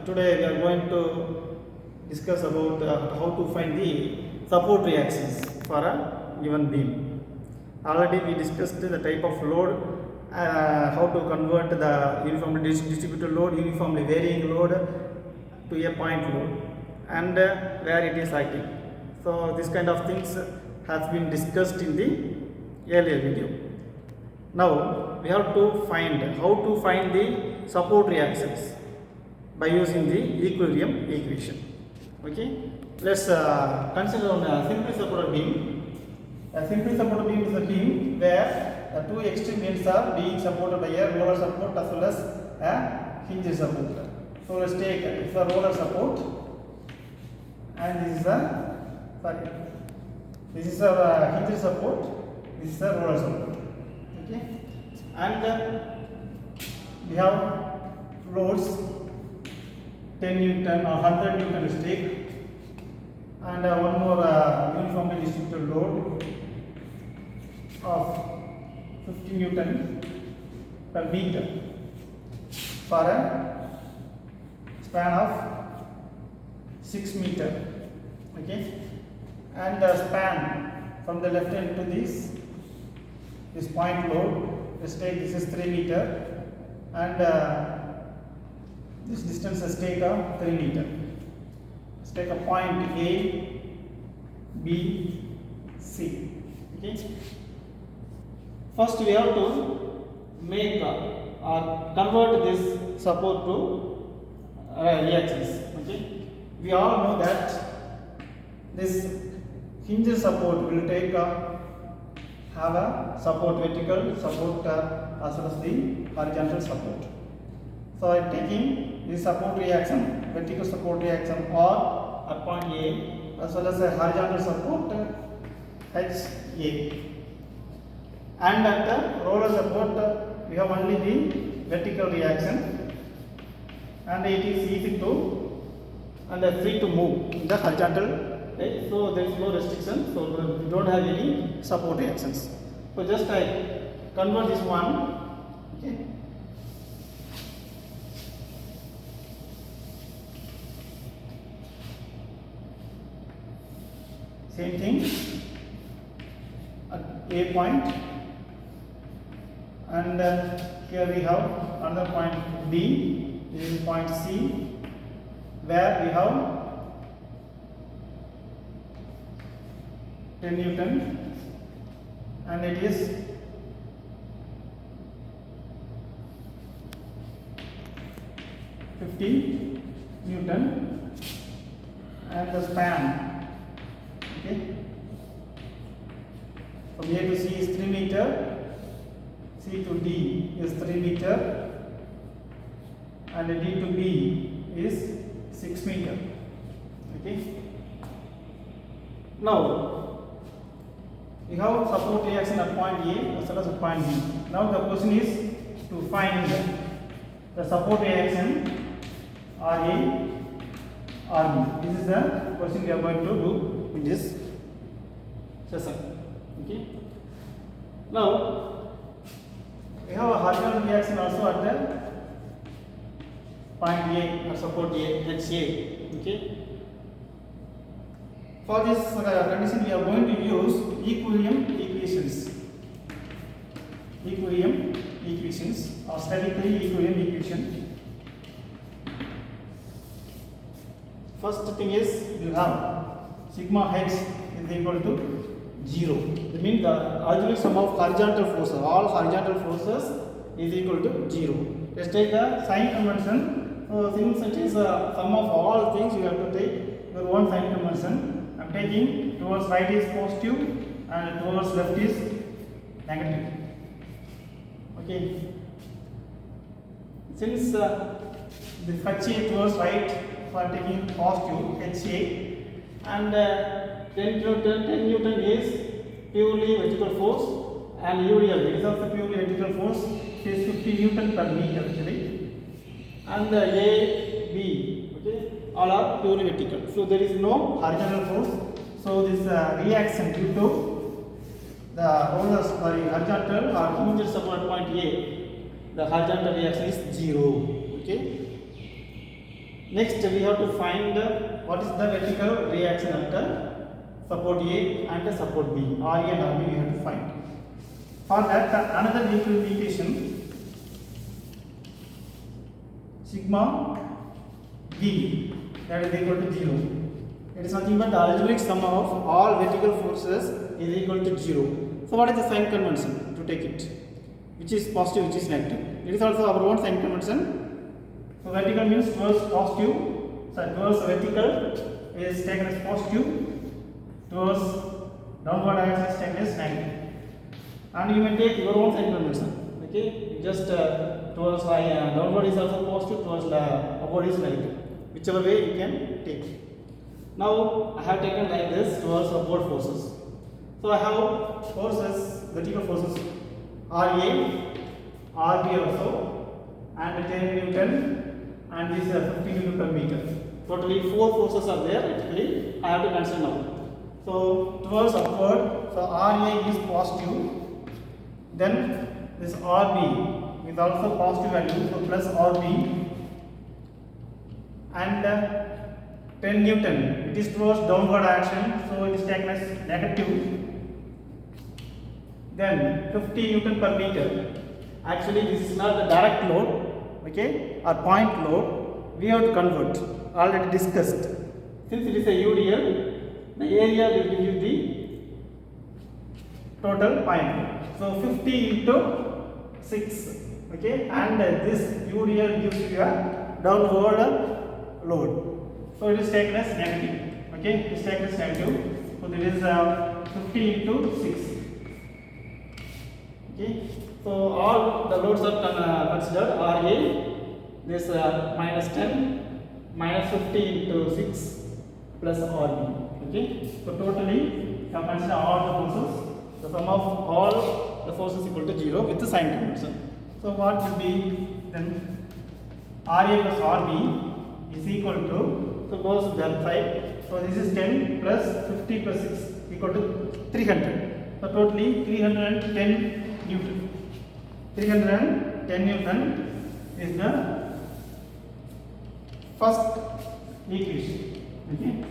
Today we are going to discuss about how to find the support reactions for a given beam. Already we discussed the type of load, how to convert the uniformly distributed load, uniformly varying load to a point load, and where it is acting. So this kind of things has been discussed in the earlier video. Now we have to find how to find the support reactions by using the equilibrium equation. Okay, let's consider on a simply supported beam. A simply supported beam is a beam where the two extreme ends are being supported by a roller support as well as a hinge support. So let's take it's a roller support, and this is a hinge support. This is a roller support. Okay, and we have loads 10 Newton or 100 Newton stake, and one more uniformly distributed load of 50 Newton per meter for a span of 6 meter. Okay, and the span from the left end to this point load, the stake, this is 3 meter, and this distance is take of 3 meter. Let's take a point A, B, C. Okay. First we have to make or convert this support to reactions. Okay. We all know that this hinge support will take have a support vertical support as well as the horizontal support. So I am taking the support reaction, vertical support reaction or at point A as well as a horizontal support HA, and at the roller support we have only the vertical reaction, and it is easy to and free to move in the horizontal. Okay, so there is no restriction, so we don't have any support reactions. So just I convert this one. Okay. Same thing at A point, and here we have another point B. This is point C, where we have 10 Newton, and it is 50 Newton, and the span, okay, from A to C is 3 meter, C to D is 3 meter, and D to B is 6 meter. Okay. Now we have support reaction at point A as well as at point B. Now the question is to find the support reaction RA RB. This is the question we are going to do in this session. Okay. Now we have a horizontal reaction also at the point A or support A, HA. Okay. For this condition we are going to use equilibrium equations. Equilibrium equations or statically equilibrium equation. First thing is you have sigma h is equal to 0. That means the algebraic sum of horizontal forces, all horizontal forces is equal to 0. Let's take the sign convention. So since it is a sum of all things, you have to take your own sign convention. I am taking towards right is positive and towards left is negative. Okay. Since this HA towards right, so I am taking positive HA, and 10 Newton is purely vertical force, and UDL is also purely vertical force, is 50 Newton per meter actually, and the A, B, okay, all are purely vertical. So there is no horizontal force. So this reaction due to the rollers horizontal or hinge support point A, the horizontal reaction is 0. Okay. Next, we have to find what is the vertical reaction at support A and support B. RA and RB we have to find. For that, another equation, sigma B, that is equal to 0. It is nothing but the algebraic sum of all vertical forces is equal to 0. So what is the sign convention to take it? Which is positive, which is negative? It is also our own sign convention. So vertical means towards positive, towards vertical is taken as positive, towards downward axis is taken as negative. And you may take your own sign convention. Okay, just towards downward is also positive, towards upward is negative. Whichever way you can take. Now I have taken like this towards upward forces. So I have forces, vertical forces RA, RB also, and 10 Newton. And this is 50 Newton per meter. Totally 4 forces are there. Actually, I have to consider now. So towards upward, so RA is positive. Then this RB is also positive value, so plus RB. And 10 Newton, it is towards downward action, so it is taken as negative. Then 50 Newton per meter. Actually, this is not the direct load. Okay, or point load, we have to convert, already discussed. Since it is a UDL, the area will give you the total point load. So 50 into 6, okay, and this UDL gives you a downward load. So it is taken as negative, okay, it is taken as negative. So this is 50 into 6, okay. So all the loads are considered RA, this minus 10, minus 50 into 6 plus RB. Okay. So totally you can consider all the forces. The sum of all the forces equal to 0 with the sign convention. So what will be then? RA plus RB is equal to, so goes the other side. So this is 10 plus 50 plus 6 equal to 300. So totally 310 Newton. 310 Newton is the first equation. Okay,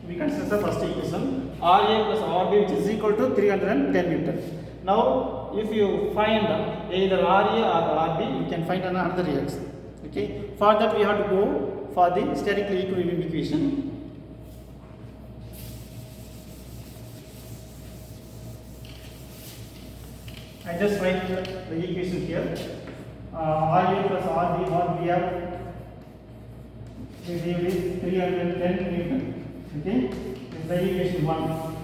we consider the first equation RA plus RB, which is equal to 310 Newton. Now, if you find either RA or RB, you can find another reaction. Okay, for that we have to go for the statically equilibrium equation. I just write the equation here. RA plus RB, what we have, we give is 310 Newton. Okay, this is the equation 1.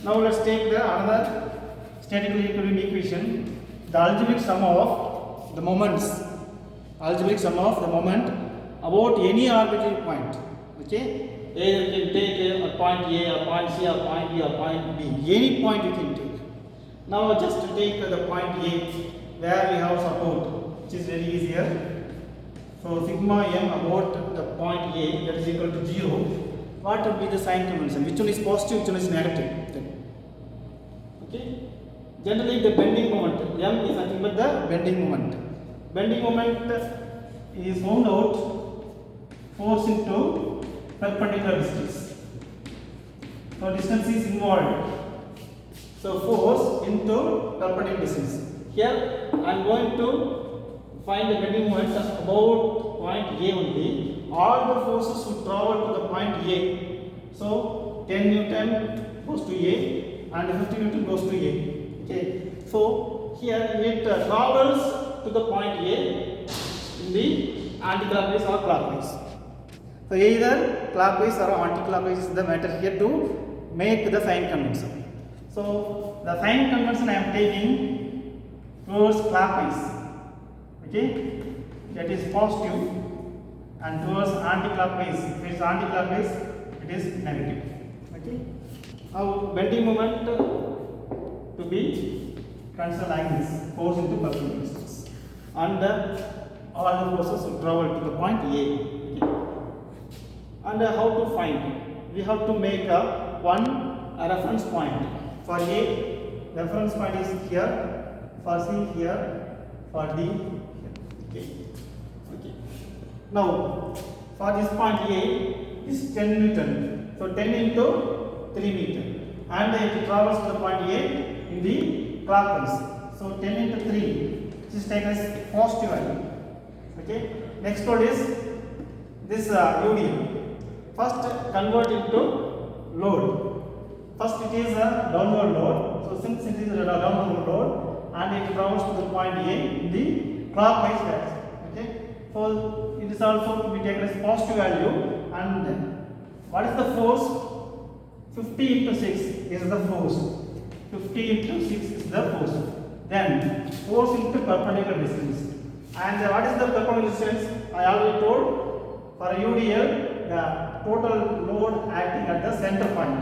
Now let's take the another statically equilibrium equation. The algebraic sum of the moments, algebraic sum of the moment about any arbitrary point. Okay. Either you can take a point A, a point C, a point B, a point B. Any point you can take. Now just to take the point A where we have support, which is very easier. So sigma m about the point A, that is equal to 0. What would be the sign convention? Which one is positive, which one is negative? Then. Okay. Generally the bending moment, m is nothing but the bending moment. Bending moment is found out force into perpendicular distance. So distance is involved. So force into perpendicular distance. Here I am going to find the bending moment about point A only. All the forces should travel to the point A. So 10 Newton goes to A and 50 Newton goes to A. Okay. So here it travels to the point A in the anti-clockwise or clockwise. So either clockwise or anti-clockwise is the matter here to make the sign convention. So the sign convention I am taking towards clockwise. Okay, that is positive, and towards anti-clockwise. If it is anti-clockwise, it is negative. Okay. Now bending moment to be considered like this: force into perpendicular distance, and all the forces will travel to the point A. Okay. And how to find? We have to make a reference point. For A, reference point is here. For C, here. For D, here. Okay. Okay. Now, for this point A is 10 Newton. So 10 into 3 meter, and it travels to the point A in the clockwise. So 10 into 3, which is taken as positive value. Okay. Next one is this UDM. First, convert into load. First, it is a downward load. So since it is a downward load, and it travels to the point A in the clockwise direction. Okay. So it is also to be taken as positive value. And what is the force? 50 into 6 is the force. 50 into 6 is the force. Then force into perpendicular distance. And what is the perpendicular distance? I already told, for UDL, the total load acting at the center point.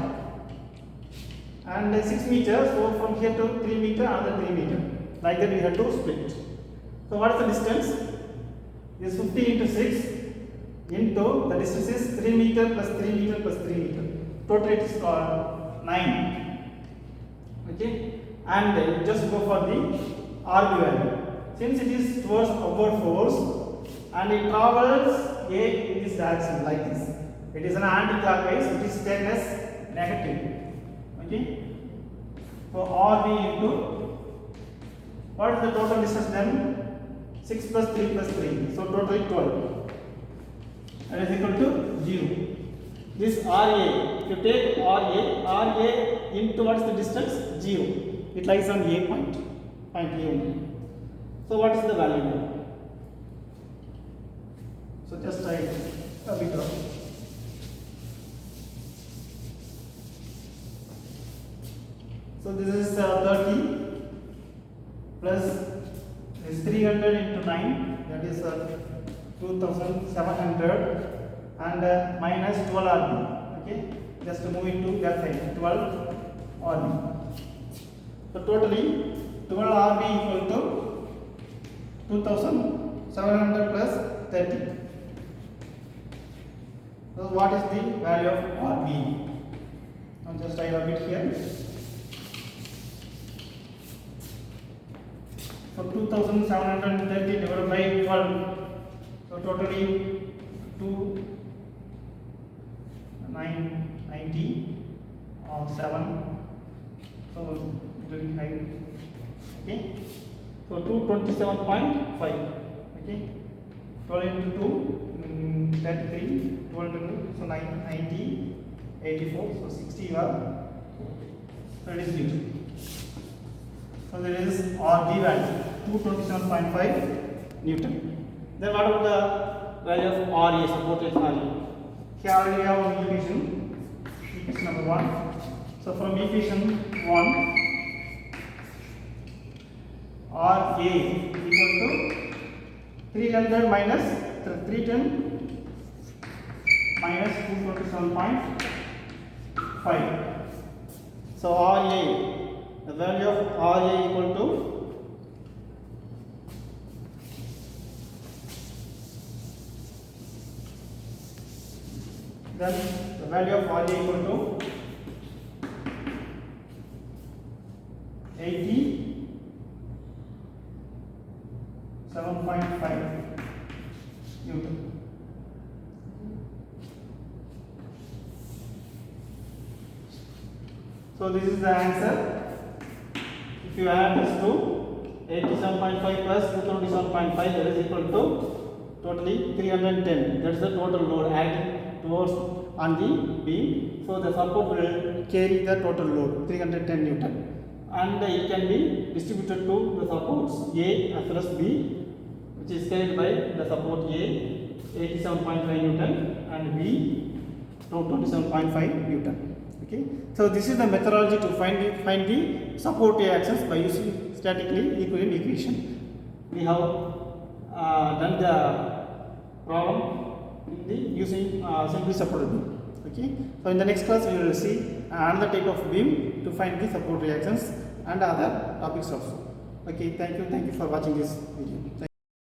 And 6 meters, so from here to 3 meter, another 3 meter. Like that we have to split. So what is the distance? This 50 into 6 into the distance is 3 meter plus 3 meter plus 3 meter. Total it is 9. Okay, and just go for the RB value. Since it is towards upward force and it travels A in this direction like this, it is an anti-clockwise, it is taken as negative. Okay, so RB into, what is the total distance then? 6 plus 3 plus 3, so totally 12, and is equal to 0. This RA, if you take RA into what is the distance? 0. It lies on A point A only. So what is the value now? So just write a bit of. So this is 30 plus is 300 into 9, that is 2700, and minus 12 RB. Okay, just move it to that side, 12 RB. So totally 12 RB equal to 2700 plus 30. So what is the value of RB? Now just I rub it here. So 2730 divided by 12. So totally 990 or 7. So it will be 5. Okay. So 227.5. Okay. 12 into 2, 33. 12 into 2, so 90, 84. So 60 you have. So it is due. So there is RD value 227.5 Newton. Then what about the value of RA, supported RA? Here already we have one equation number 1. So from equation 1, RA equal to 300 minus 310 minus 227.5. So RA, the value of RA equal to then the value of RA equal to 87.5 Newton. So this is the answer. If you add this to 87.5 plus 227.5, that is equal to totally 310. That is the total load acting towards on the beam. So the support will carry the total load 310 Newton, and it can be distributed to the supports A as well as B, which is carried by the support A 87.5 Newton and B 27.5 Newton. Okay, so this is the methodology to find the support actions by using statically equivalent equation. We have done the problem in the using simply supported beam. Okay, so in the next class we will see another type of beam to find the support reactions and other topics also. Okay, thank you for watching this video. Thank you.